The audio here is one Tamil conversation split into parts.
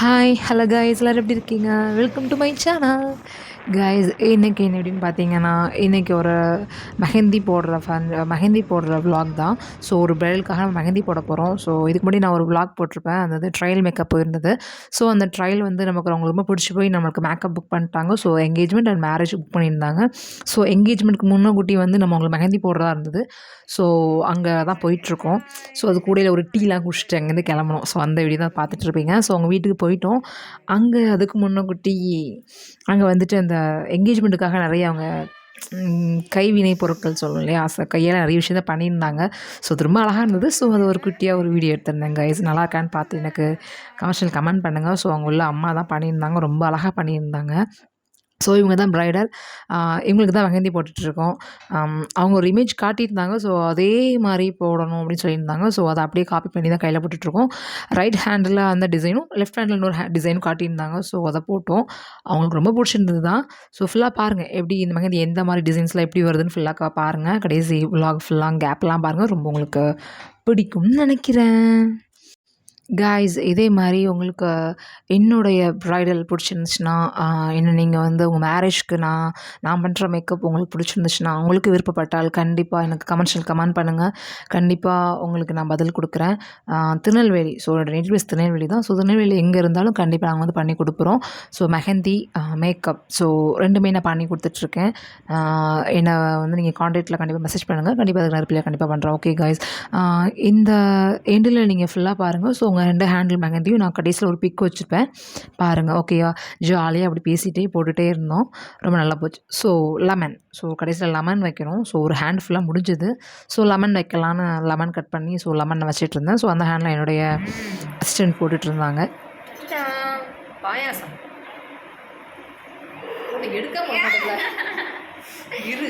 ஹாய் ஹலோ காய்ஸ் எல்லோரும் எப்படி இருக்கீங்க? Welcome to my channel. Guys இன்றைக்கி என்ன எப்படின்னு பார்த்தீங்கன்னா, இன்றைக்கி ஒரு மெஹந்தி போடுற விலாக் தான். ஸோ ஒரு பிரைடலுக்காக நம்ம மெஹந்தி போட போகிறோம். ஸோ இதுக்கு முன்னாடி நான் ஒரு விலாக் போட்டிருப்பேன். அதாவது ட்ரையல் மேக்கப் இருந்தது. ஸோ அந்த ட்ரையல் வந்து நமக்கு அவங்களுக்கு ரொம்ப பிடிச்சி போய் நம்மளுக்கு மேக்கப் புக் பண்ணிட்டாங்க. So engagement and marriage book பண்ணியிருந்தாங்க. ஸோ எங்கேஜ்மெண்ட்டுக்கு முன்னக்கூட்டி வந்து நம்ம அவங்களுக்கு மெஹந்தி போடுறதா இருந்தது. ஸோ அங்கே தான் போயிட்டுருக்கோம். ஸோ அது கூடையில் ஒரு டீலாம் குடிச்சிட்டு அங்கேருந்து கிளம்பணும். ஸோ அந்த வீடியோ தான் பார்த்துட்ருப்பீங்க. ஸோ அவங்க வீட்டுக்கு போயிட்டோம். அங்கே அதுக்கு முன்னக்கூட்டி அங்கே வந்துட்டு அந்த என்கேஜ்மெண்ட்டுக்காக நிறைய அவங்க கைவினை பொருட்கள் சொல்லும் இல்லையா? கையால் நிறைய விஷயத்த பண்ணியிருந்தாங்க. ஸோ அது ரொம்ப அழகாக இருந்தது. ஸோ அது ஒரு குட்டியாக ஒரு வீடியோ எடுத்திருந்தேன் கைஸ். நல்லா இருக்கான்னு பார்த்து எனக்கு கமெண்ட் பண்ணுங்கள். ஸோ அவங்க உள்ள அம்மா தான் பண்ணியிருந்தாங்க. ரொம்ப அழகாக பண்ணியிருந்தாங்க. ஸோ இவங்க தான் பிரைடல். இவங்களுக்கு தான் மெஹந்தி போட்டுட்ருக்கோம். அவங்க ஒரு இமேஜ் காட்டியிருந்தாங்க. ஸோ அதே மாதிரி போடணும் அப்படின்னு சொல்லியிருந்தாங்க. ஸோ அதை அப்படியே காப்பி பண்ணி தான் கையில் போட்டுட்ருக்கோம். ரைட் ஹேண்டில் அந்த டிசைனும், லெஃப்ட் ஹேண்டில் இன்னொரு டிசைனும் காட்டியிருந்தாங்க. ஸோ அதை போட்டோம். அவங்களுக்கு ரொம்ப பிடிச்சிருந்தது தான். ஸோ ஃபுல்லாக பாருங்கள் எப்படி இந்த மெஹந்தி எந்த மாதிரி டிசைன்ஸ்லாம் எப்படி வருதுன்னு ஃபுல்லாக பாருங்கள். கடைசி விலாக் ஃபுல்லாக கேப்லாம் பாருங்கள். ரொம்ப உங்களுக்கு பிடிக்கும்னு நினைக்கிறேன். காய்ஸ் இதே மாதிரி உங்களுக்கு என்னுடைய ப்ரைடல் பிடிச்சிருந்துச்சுன்னா, என்ன நீங்கள் வந்து உங்கள் மேரேஜ்க்கு நான் பண்ணுற மேக்கப் உங்களுக்கு பிடிச்சிருந்துச்சுன்னா, உங்களுக்கு விருப்பப்பட்டால் கண்டிப்பாக எனக்கு கமெண்ட் பண்ணுங்கள். கண்டிப்பாக உங்களுக்கு நான் பதில் கொடுக்குறேன். திருநெல்வேலி, ஸோ என்னோட நேட்டிவ் பிளேஸ் திருநெல்வேலி தான். ஸோ திருநெல்வேலி எங்கே இருந்தாலும் கண்டிப்பாக நாங்கள் வந்து பண்ணி கொடுக்குறோம். ஸோ மெஹந்தி, மேக்கப், ஸோ 2மே நான் பண்ணி கொடுத்துட்ருக்கேன். என்னை வந்து நீங்கள் கான்டாக்ட்டில் கண்டிப்பாக மெசேஜ் பண்ணுங்கள். கண்டிப்பாக அதுக்கு நான் ரிப்ளை கண்டிப்பாக பண்ணுறேன். ஓகே காய்ஸ், இந்த எண்டில் நீங்கள் ஃபுல்லாக பாருங்கள். ஸோ உங்கள் 2 ஹேண்டில் மெஹந்தியும் நான் கடைசியில் ஒரு பிக் வச்சுருப்பேன், பாருங்கள். ஓகேயா? ஜாலியாக அப்படி பேசிகிட்டே போட்டுகிட்டே இருந்தோம். ரொம்ப நல்லா போச்சு. ஸோ லெமன், ஸோ கடைசியில் லெமன் வைக்கணும். ஸோ ஒரு ஹேண்ட் ஃபுல்லாக முடிஞ்சுது. ஸோ லெமன் வைக்கலான்னு லெமன் கட் பண்ணி ஸோ லெமன் வச்சுட்டு இருந்தேன். ஸோ அந்த ஹேண்டில் என்னுடைய அசிஸ்டன்ட் போட்டுட்டு இருந்தாங்க. பாயாசம் எடுக்க இரு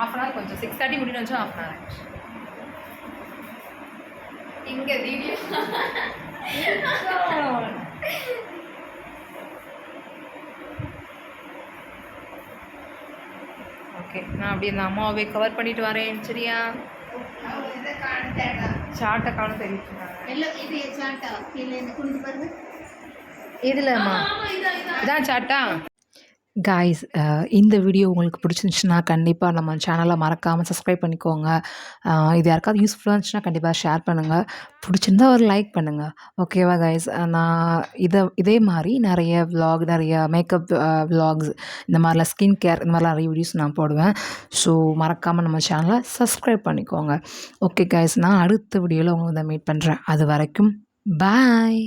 half an hour கொஞ்சம் 6:30 முடிஞ்சு வச்சா half an hour இங்க வீடியோ ஓகே. நான் அப்படியே இந்த அம்மாவை கவர் பண்ணிட்டு வரேன். சரியா? சாட்டை காணும் தெரிவிச்சுருந்தாங்க. இதுலம்மா இதான் சாட்டா. காய்ஸ் இந்த வீடியோ உங்களுக்கு பிடிச்சிருந்துச்சுன்னா கண்டிப்பாக நம்ம சேனலை மறக்காமல் சப்ஸ்கிரைப் பண்ணிக்கோங்க. இது யாருக்காவது யூஸ்ஃபுல்லாக இருந்துச்சுன்னா கண்டிப்பாக ஷேர் பண்ணுங்கள். பிடிச்சிருந்தா ஒரு லைக் பண்ணுங்கள். ஓகேவா காய்ஸ்? நான் இதே மாதிரி நிறைய விலாக், நிறைய மேக்கப் விலாக்ஸ், இந்த மாதிரிலாம் ஸ்கின் கேர், இந்த மாதிரிலாம் நிறைய வீடியோஸ் நான் போடுவேன். ஸோ மறக்காமல் நம்ம சேனலை சப்ஸ்கிரைப் பண்ணிக்கோங்க. ஓகே காய்ஸ், நான் அடுத்த வீடியோவில் உங்களை வந்து மீட் பண்ணுறேன். அது வரைக்கும் பாய்.